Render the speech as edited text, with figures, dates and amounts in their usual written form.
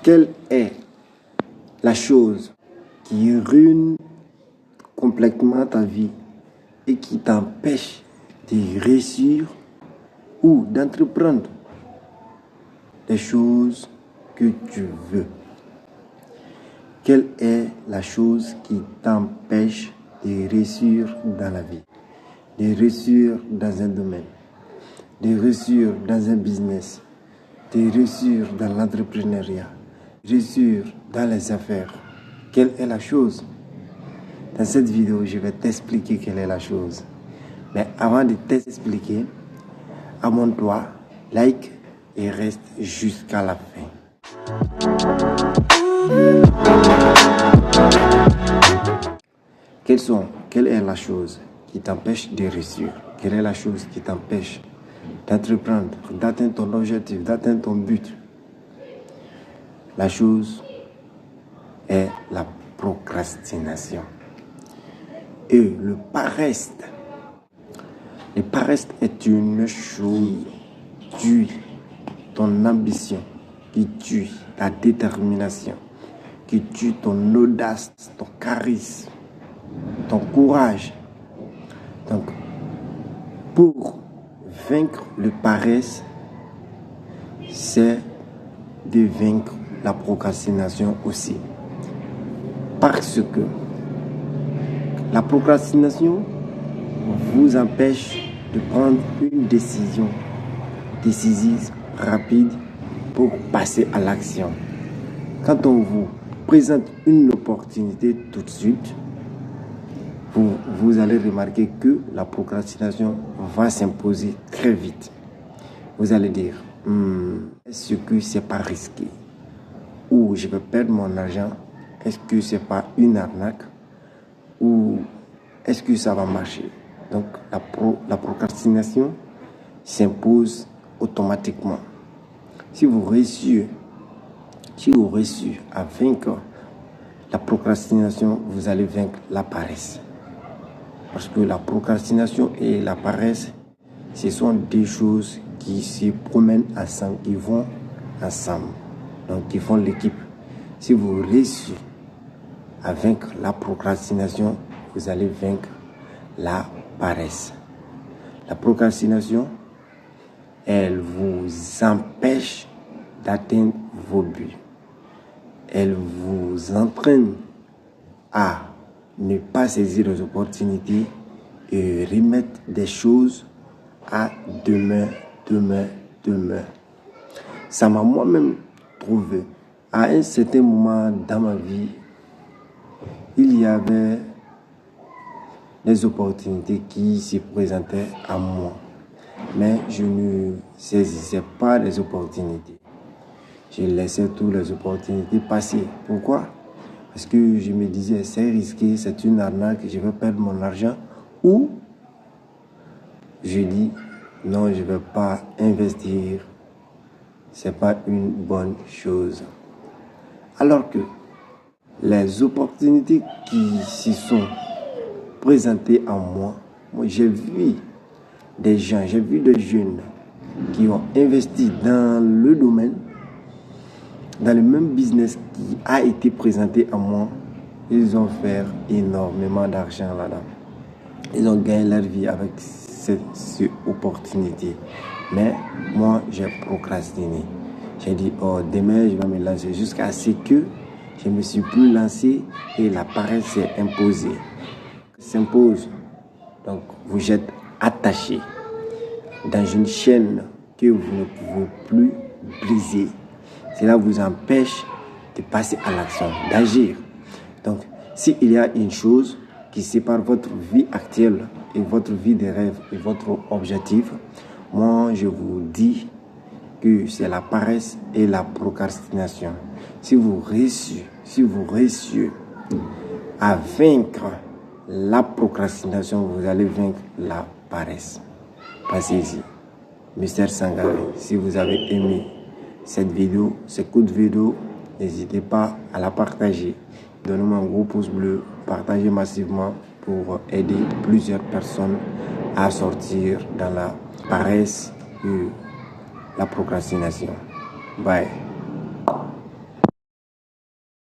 Quelle est la chose qui ruine complètement ta vie et qui t'empêche de réussir ou d'entreprendre des choses que tu veux? Quelle est la chose qui t'empêche de réussir dans la vie, de réussir dans un domaine, de réussir dans un business, de réussir dans l'entrepreneuriat, de réussir dans les affaires? Quelle est la chose? Dans cette vidéo, je vais t'expliquer quelle est la chose. Mais avant de t'expliquer, abonne-toi, like et reste jusqu'à la fin. Quelle est la chose qui t'empêche de réussir? Quelle est la chose qui t'empêche d'entreprendre, d'atteindre ton objectif, d'atteindre ton but? La chose est la procrastination. Et le paresse. Le paresse est une chose qui tue ton ambition, qui tue ta détermination, qui tue ton audace, ton charisme, ton courage. Donc, pour vaincre le paresse, c'est de vaincre la procrastination aussi. Parce que la procrastination vous empêche de prendre une décision décisive, rapide, pour passer à l'action. Quand on vous présente une opportunité tout de suite, vous allez remarquer que la procrastination va s'imposer très vite. Vous allez dire, est-ce que c'est pas risqué? Ou je vais perdre mon argent? Est-ce que c'est pas une arnaque? Ou est-ce que ça va marcher? Donc la procrastination s'impose automatiquement. Si vous réussissez à vaincre la procrastination, vous allez vaincre la paresse. Parce que la procrastination et la paresse, ce sont des choses qui se promènent ensemble, qui vont ensemble, donc qui font l'équipe. Si vous réussissez à vaincre la procrastination, vous allez vaincre la paresse. La procrastination, elle vous empêche d'atteindre vos buts. Elle vous entraîne à ne pas saisir les opportunités et remettre des choses à demain. Ça m'a moi-même trouvé. À un certain moment dans ma vie, il y avait des opportunités qui se présentaient à moi. Mais je ne saisissais pas les opportunités. Je laissais toutes les opportunités passer. Pourquoi? Parce que je me disais, c'est risqué, c'est une arnaque, je vais perdre mon argent. Ou je dis, non, je ne vais pas investir. Ce n'est pas une bonne chose. Alors que les opportunités qui se sont présentées à moi, j'ai vu des gens, j'ai vu des jeunes qui ont investi dans le domaine, dans le même business qui a été présenté à moi. Ils ont fait énormément d'argent là-dedans. Ils ont gagné leur vie avec cette opportunité. Mais moi, j'ai procrastiné. J'ai dit, oh, demain, je vais me lancer. Jusqu'à ce que je ne me suis plus lancé et la paresse s'est imposée. S'impose. Donc, vous êtes attaché dans une chaîne que vous ne pouvez plus briser. Cela vous empêche de passer à l'action, d'agir. Donc, s'il y a une chose qui sépare votre vie actuelle et votre vie de rêve et votre objectif, moi, je vous dis que c'est la paresse et la procrastination. Si vous réussissez à vaincre la procrastination, vous allez vaincre la paresse. Passez-y. Mr Sangare, si vous avez aimé cette vidéo, ce coup de vidéo, n'hésitez pas à la partager. Donnez-moi un gros pouce bleu, partagez massivement pour aider plusieurs personnes à sortir dans la paresse et la procrastination. Bye.